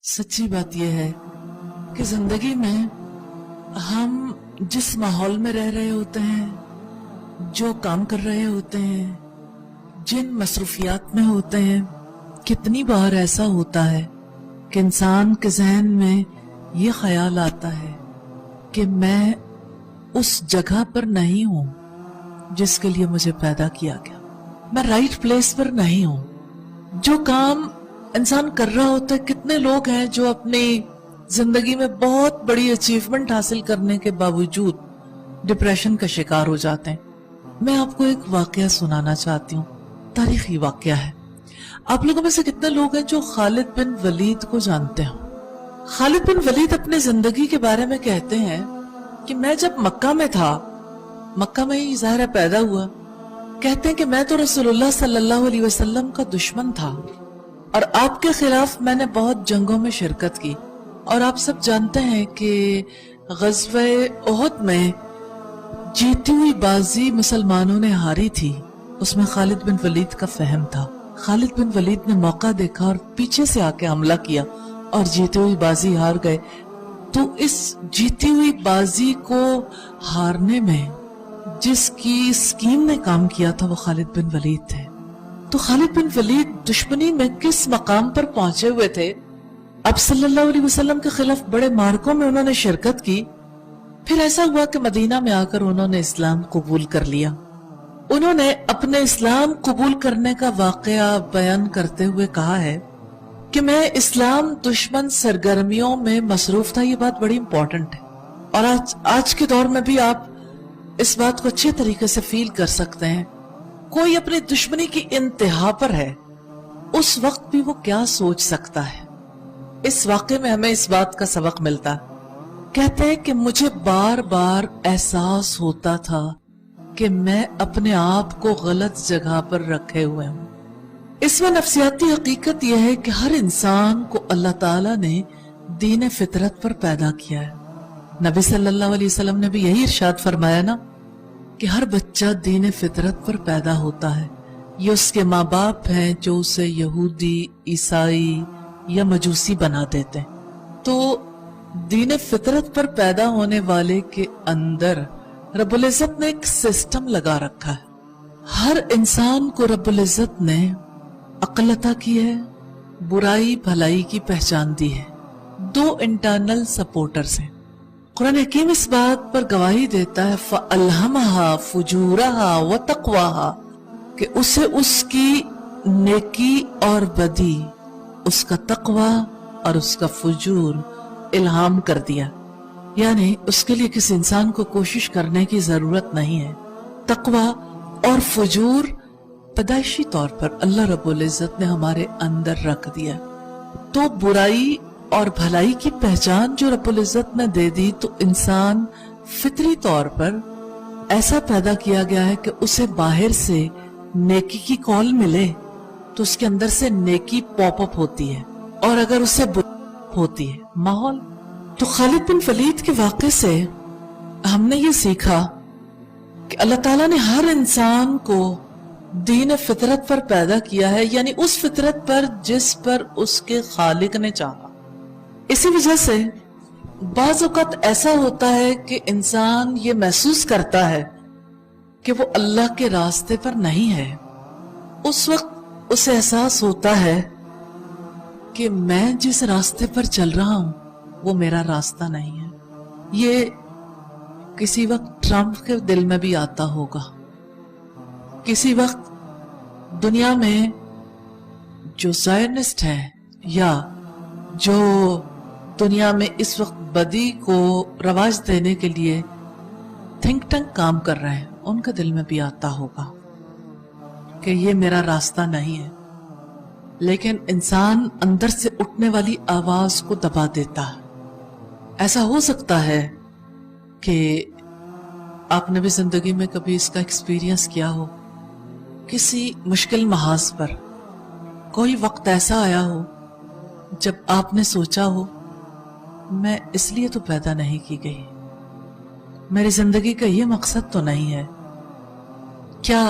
सच्ची बात यह है कि जिंदगी में हम जिस माहौल में रह रहे होते हैं, जो काम कर रहे होते हैं, जिन मसरूफियात में होते हैं, कितनी बार ऐसा होता है कि इंसान के जहन में ये ख्याल आता है कि मैं उस जगह पर नहीं हूं जिसके लिए मुझे पैदा किया गया, मैं राइट प्लेस पर नहीं हूं। जो काम इंसान कर रहा होता है, कितने लोग हैं जो अपनी जिंदगी में बहुत बड़ी अचीवमेंट हासिल करने के बावजूद डिप्रेशन का शिकार हो जाते हैं। मैं आपको एक वाकया सुनाना चाहती हूँ, तारीखी वाकया है। आप लोगों में से कितने लोग हैं जो खालिद बिन वलीद को जानते हो? खालिद बिन वलीद अपनी जिंदगी के बारे में कहते हैं कि मैं जब मक्का में था, मक्का में ही ज़ाहिर है पैदा हुआ, कहते हैं कि मैं तो रसूलुल्लाह सल्लल्लाहु अलैहि वसल्लम का दुश्मन था और आपके खिलाफ मैंने बहुत जंगों में शिरकत की। और आप सब जानते हैं कि ग़ज़वे उहद में जीती हुई बाजी मुसलमानों ने हारी थी, उसमें खालिद बिन वलीद का फहम था। खालिद बिन वलीद ने मौका देखा और पीछे से आके हमला किया और जीती हुई बाजी हार गए। तो इस जीती हुई बाजी को हारने में जिसकी स्कीम ने काम किया था वो खालिद बिन वलीद थे। तो खालिद बिन वलीद दुश्मनी में किस मकाम पर पहुंचे हुए थे? अब सल्लल्लाहु अलैहि वसल्लम के खिलाफ बड़े मार्कों में उन्होंने शिरकत की। फिर ऐसा हुआ कि मदीना में आकर उन्होंने इस्लाम कबूल कर लिया। उन्होंने अपने इस्लाम कबूल करने का वाकया बयान करते हुए कहा है कि मैं इस्लाम दुश्मन सरगर्मियों में मसरूफ था। ये बात बड़ी इंपॉर्टेंट है और आज के दौर में भी आप इस बात को अच्छे तरीके से फील कर सकते हैं। कोई अपनी दुश्मनी की इंतहा पर है, उस वक्त भी वो क्या सोच सकता है। इस वाकये में हमें इस बात का सबक मिलता। कहते हैं कि मुझे बार बार एहसास होता था कि मैं अपने आप को गलत जगह पर रखे हुए हूं। इसमें नफ्सियाती हकीकत यह है कि हर इंसान को अल्लाह ताला ने दीन फितरत पर पैदा किया है। नबी सल्लल्लाहु अलैहि वसल्लम ने भी यही इरशाद फरमाया ना कि हर बच्चा दीन फितरत पर पैदा होता है। ये उसके माँ बाप हैं जो उसे यहूदी, ईसाई या मजूसी बना देते हैं। तो दीन फितरत पर पैदा होने वाले के अंदर रब्बुल इज़्ज़त ने एक सिस्टम लगा रखा है। हर इंसान को रब्बुल इज़्ज़त ने अक्ल अता की है, बुराई भलाई की पहचान दी है। दो इंटरनल सपोर्टर्स हैं। कुरान हकीम इस बात पर गवाही देता है फ़अल्हमहा फुजूरहा व तक़वाहा, कि उसे उसकी नेकी और बदी, उसका तक़वा और उसका फुजूर इल्हाम कर दिया। यानी उसके लिए किसी इंसान को कोशिश करने की जरूरत नहीं है। तक़वा और फुजूर पैदाइशी तौर पर अल्लाह रब्बुल इज़्ज़त ने हमारे अंदर रख दिया। तो बुराई और भलाई की पहचान जो रब्बुल इज़्ज़त ने दे दी, तो इंसान फितरी तौर पर ऐसा पैदा किया गया है कि उसे बाहर से नेकी की कॉल मिले तो उसके अंदर से नेकी पॉप अप होती है, और अगर उसे बुराई होती है माहौल। तो खालिद बिन वलीद के वाक़े से हमने ये सीखा कि अल्लाह ताला ने हर इंसान को दीन फितरत पर पैदा किया है, यानी उस फितरत पर जिस पर उसके खालिक ने चाहा। इसी वजह से बाज़ औक़ात ऐसा होता है कि इंसान ये महसूस करता है कि वो अल्लाह के रास्ते पर नहीं है। उस वक्त उसे एहसास होता है कि मैं जिस रास्ते पर चल रहा हूं वो मेरा रास्ता नहीं है। ये किसी वक्त ट्रम्प के दिल में भी आता होगा, किसी वक्त दुनिया में जो ज़ायनिस्ट हैं या जो दुनिया में इस वक्त बदी को रवाज देने के लिए थिंक टैंक काम कर रहे हैं, उनके दिल में भी आता होगा कि ये मेरा रास्ता नहीं है। लेकिन इंसान अंदर से उठने वाली आवाज को दबा देता है। ऐसा हो सकता है कि आपने भी जिंदगी में कभी इसका एक्सपीरियंस किया हो। किसी मुश्किल महाज पर कोई वक्त ऐसा आया हो जब आपने सोचा हो मैं इसलिए तो पैदा नहीं की गई, मेरी जिंदगी का ये मकसद तो नहीं है। क्या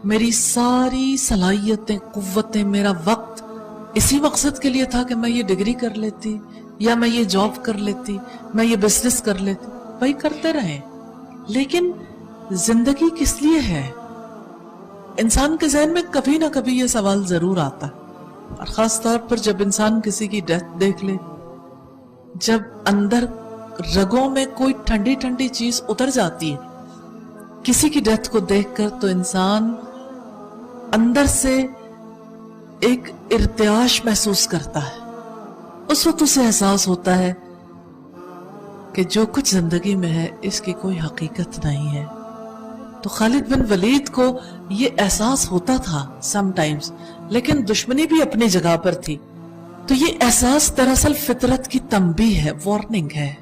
मेरी सारी सलाहियतें, कुव्वतें, मेरा वक्त اسی مقصد کے لیے تھا کہ میں یہ ڈگری کر لیتی یا میں یہ جاب کر لیتی, میں یہ بزنس کر لیتی. بھائی کرتے رہیں, لیکن زندگی کس لیے ہے؟ انسان کے ذہن میں کبھی نہ کبھی یہ سوال ضرور آتا ہے, اور خاص طور پر جب انسان کسی کی ڈیتھ دیکھ لے, جب اندر رگوں میں کوئی ٹھنڈی ٹھنڈی چیز اتر جاتی ہے کسی کی ڈیتھ کو دیکھ کر, تو انسان اندر سے ایک ارتعاش محسوس کرتا ہے. اس وقت اسے احساس ہوتا ہے کہ جو کچھ زندگی میں ہے اس کی کوئی حقیقت نہیں ہے. تو خالد بن ولید کو یہ احساس ہوتا تھا سم ٹائمز, لیکن دشمنی بھی اپنی جگہ پر تھی. تو یہ احساس دراصل فطرت کی تنبیہ ہے, وارننگ ہے.